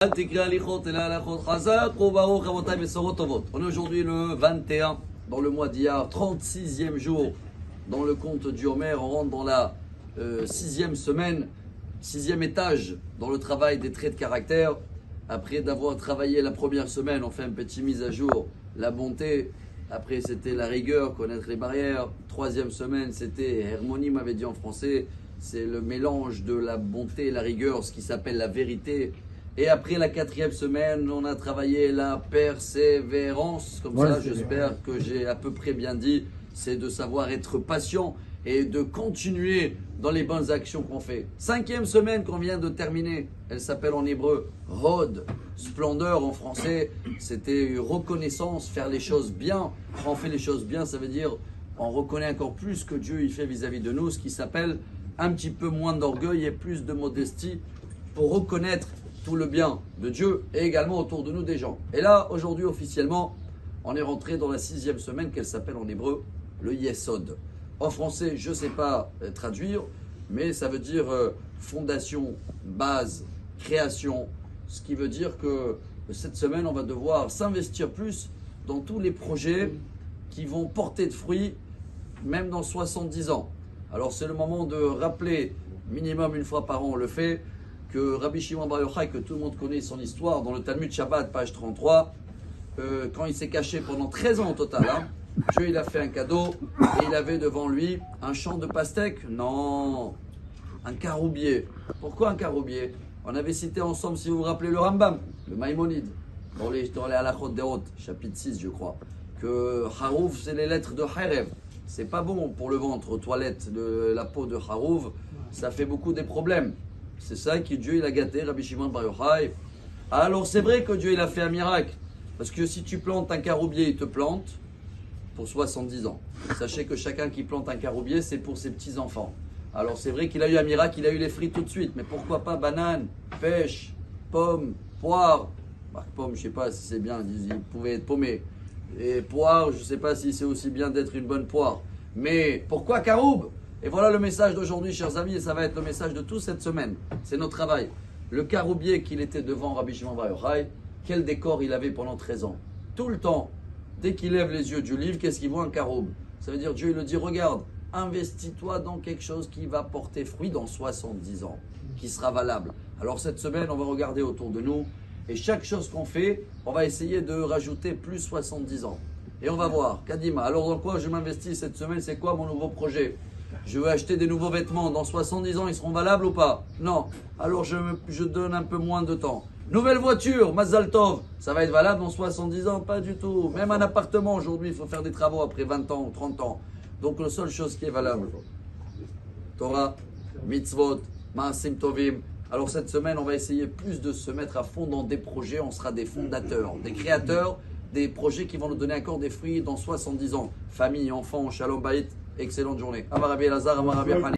On est aujourd'hui le 21 dans le mois d'Iyar, 36e jour dans le compte du Homer. On rentre dans la 6e semaine, 6e étage dans le travail des traits de caractère. Après d'avoir travaillé la première semaine, on fait une petite mise à jour, la bonté. Après c'était la rigueur, connaître les barrières. 3e semaine c'était Hermonie m'avait dit en français, c'est le mélange de la bonté et la rigueur, ce qui s'appelle la vérité. Et après la 4e semaine, on a travaillé la persévérance. Comme ça, j'espère que j'ai à peu près bien dit. C'est de savoir être patient et de continuer dans les bonnes actions qu'on fait. 5e semaine qu'on vient de terminer, elle s'appelle en hébreu Hod, splendeur en français. C'était reconnaissance, faire les choses bien. Quand on fait les choses bien, ça veut dire on reconnaît encore plus que Dieu il fait vis-à-vis de nous, ce qui s'appelle un petit peu moins d'orgueil et plus de modestie pour reconnaître tout le bien de Dieu et également autour de nous des gens. Et là, aujourd'hui, officiellement, on est rentré dans la 6e semaine qu'elle s'appelle en hébreu le Yesod. En français, je ne sais pas traduire, mais ça veut dire fondation, base, création. Ce qui veut dire que cette semaine, on va devoir s'investir plus dans tous les projets qui vont porter de fruits, même dans 70 ans. Alors, c'est le moment de rappeler, minimum une fois par an, on le fait, que Rabbi Shimon Bar Yochai, que tout le monde connaît son histoire, dans le Talmud Shabbat, page 33, quand il s'est caché pendant 13 ans au total, Dieu il a fait un cadeau et il avait devant lui un champ de pastèques. Non, un caroubier. Pourquoi un caroubier? On avait cité ensemble, si vous vous rappelez, le Rambam, le Maïmonide, dans les Halachot Derot, chapitre 6, je crois, que Harouf, c'est les lettres de Harev. C'est pas bon pour le ventre, aux toilettes, de la peau de Harouf, ça fait beaucoup des problèmes. C'est ça que Dieu il a gâté, Rabbi Shimon Bar Yochai. Alors c'est vrai que Dieu il a fait un miracle. Parce que si tu plantes un caroubier, il te plante pour 70 ans. Sachez que chacun qui plante un caroubier, c'est pour ses petits-enfants. Alors c'est vrai qu'il a eu un miracle, il a eu les fruits tout de suite. Mais pourquoi pas banane, pêche, pomme, poire. Bah, pomme, je ne sais pas si c'est bien, il pouvait être paumé. Et poire, je ne sais pas si c'est aussi bien d'être une bonne poire. Mais pourquoi caroube? Et voilà le message d'aujourd'hui, chers amis, et ça va être le message de toute cette semaine. C'est notre travail. Le caroubier qu'il était devant Rabbi Shimon Bar Yochai, quel décor il avait pendant 13 ans. Tout le temps, dès qu'il lève les yeux du livre, qu'est-ce qu'il voit? Un caroube. Ça veut dire, Dieu il le dit, regarde, investis-toi dans quelque chose qui va porter fruit dans 70 ans, qui sera valable. Alors cette semaine, on va regarder autour de nous, et chaque chose qu'on fait, on va essayer de rajouter plus 70 ans. Et on va voir, Kadima, alors dans quoi je m'investis cette semaine, c'est quoi mon nouveau projet? Je veux acheter des nouveaux vêtements. Dans 70 ans, ils seront valables ou pas? Non. Alors, je donne un peu moins de temps. Nouvelle voiture, Mazal Tov. Ça va être valable dans 70 ans? Pas du tout. Même un appartement, aujourd'hui, il faut faire des travaux après 20 ans ou 30 ans. Donc, la seule chose qui est valable, Torah, Mitzvot, Maasim Tovim. Alors, cette semaine, on va essayer plus de se mettre à fond dans des projets. On sera des fondateurs, des créateurs, des projets qui vont nous donner encore des fruits dans 70 ans. Famille, enfants, Shalom Bayit. Excellente journée. Amar Rabbi Elazar, Amar Rabbi Hani.